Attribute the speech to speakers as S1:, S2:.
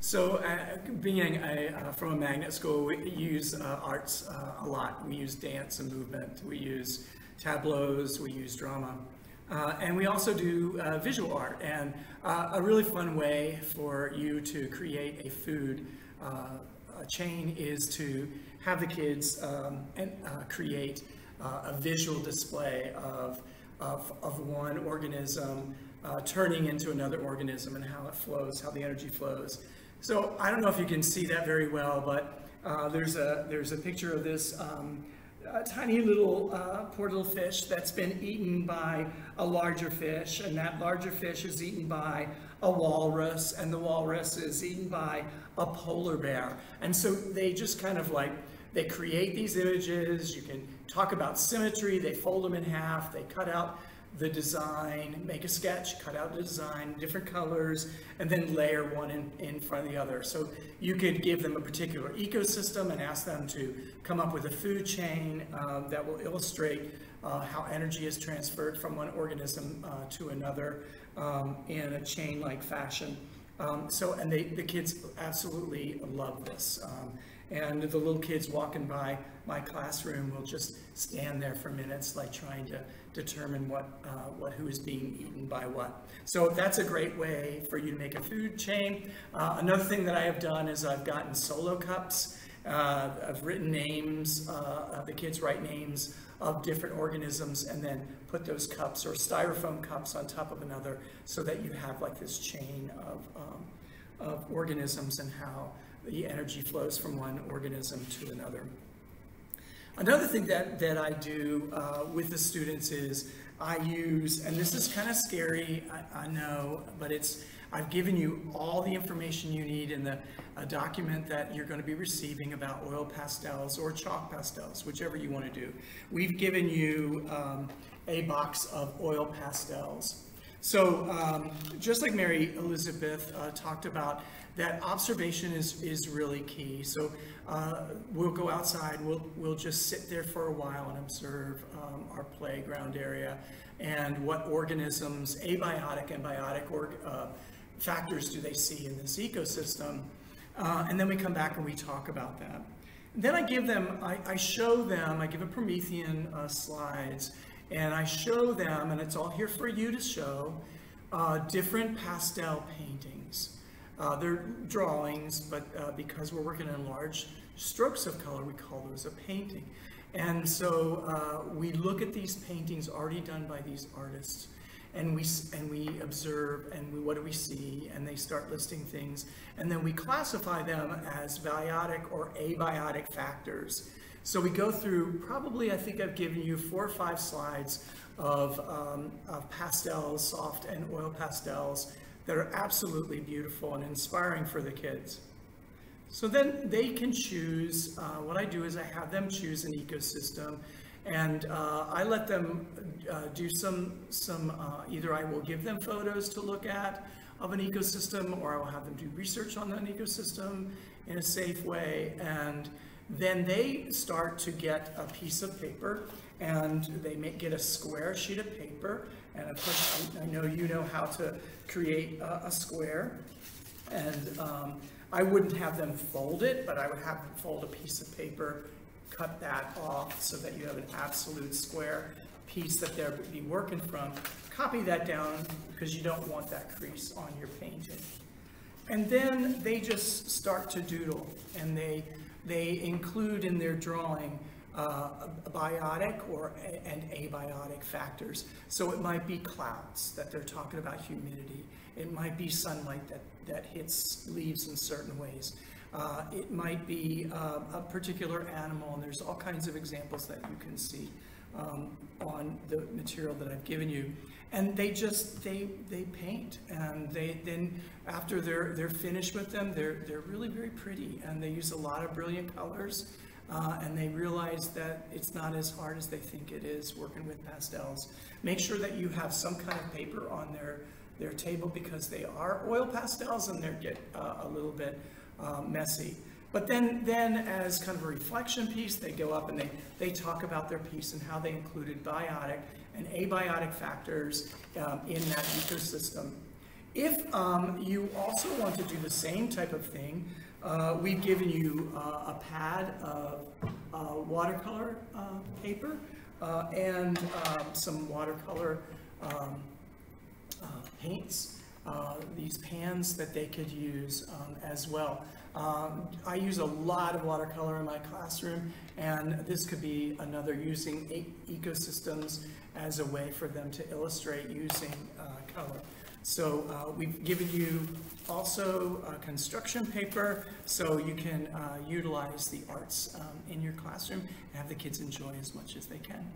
S1: So being from a magnet school, we use arts a lot. We use dance and movement. We use tableaus. We use drama. And we also do visual art. And a really fun way for you to create a food chain is to have the kids create a visual display of one organism turning into another organism and how it flows, how the energy flows. So I don't know if you can see that very well, but there's a picture of this tiny little poor little fish that's been eaten by a larger fish, and that larger fish is eaten by a walrus, and the walrus is eaten by a polar bear. And so they just kind of like, they create these images. You can talk about symmetry. They fold them in half. They cut out the design, make a sketch, cut out the design, different colors, and then layer one in front of the other. So you could give them a particular ecosystem and ask them to come up with a food chain that will illustrate how energy is transferred from one organism to another in a chain-like fashion. And the kids absolutely love this. And the little kids walking by my classroom will just stand there for minutes, like trying to determine who is being eaten by what. So that's a great way for you to make a food chain. Another thing that I have done is I've gotten solo cups. I've written names, the kids write names of different organisms and then put those cups or styrofoam cups on top of another so that you have like this chain of organisms and how the energy flows from one organism to another. Another thing that I do with the students is I use, and this is kind of scary, I know, but I've given you all the information you need in the document that you're going to be receiving about oil pastels or chalk pastels, whichever you want to do. We've given you a box of oil pastels. So just like Mary Elizabeth talked about, that observation is really key. So we'll go outside, we'll just sit there for a while and observe our playground area and what organisms, abiotic and biotic factors do they see in this ecosystem. And then we come back and we talk about that. Then I give them, I show them, I give a Promethean slides, and I show them, and it's all here for you to show, different pastel paintings. They're drawings, but because we're working in large strokes of color, we call those a painting. And so we look at these paintings already done by these artists, and we observe, and what do we see, and they start listing things, and then we classify them as biotic or abiotic factors. So we go through, probably I think I've given you 4 or 5 slides of pastels, soft and oil pastels, that are absolutely beautiful and inspiring for the kids. So then they can choose, what I do is I have them choose an ecosystem, and I let them do either I will give them photos to look at of an ecosystem, or I will have them do research on an ecosystem in a safe way, and then they start to get a piece of paper, and they get a square sheet of paper, and of course I know you know how to create a square, and I wouldn't have them fold it, but I would have them fold a piece of paper, cut that off so that you have an absolute square piece that they'll be working from. Copy that down because you don't want that crease on your painting. And then they just start to doodle, and they include in their drawing biotic and abiotic factors. So it might be clouds that they're talking about, humidity. It might be sunlight that hits leaves in certain ways. It might be a particular animal, and there's all kinds of examples that you can see on the material that I've given you. And they paint, and then after they're finished with them, they're really very pretty, and they use a lot of brilliant colors, and they realize that it's not as hard as they think it is working with pastels. Make sure that you have some kind of paper on their table, because they are oil pastels and they get a little bit messy. But then as kind of a reflection piece, they go up and they talk about their piece and how they included biotic and abiotic factors in that ecosystem. If you also want to do the same type of thing, we've given you a pad of watercolor paper and some watercolor paints, these pans that they could use as well. I use a lot of watercolor in my classroom, and this could be another, using ecosystems as a way for them to illustrate using color. So we've given you also construction paper, so you can utilize the arts in your classroom and have the kids enjoy as much as they can.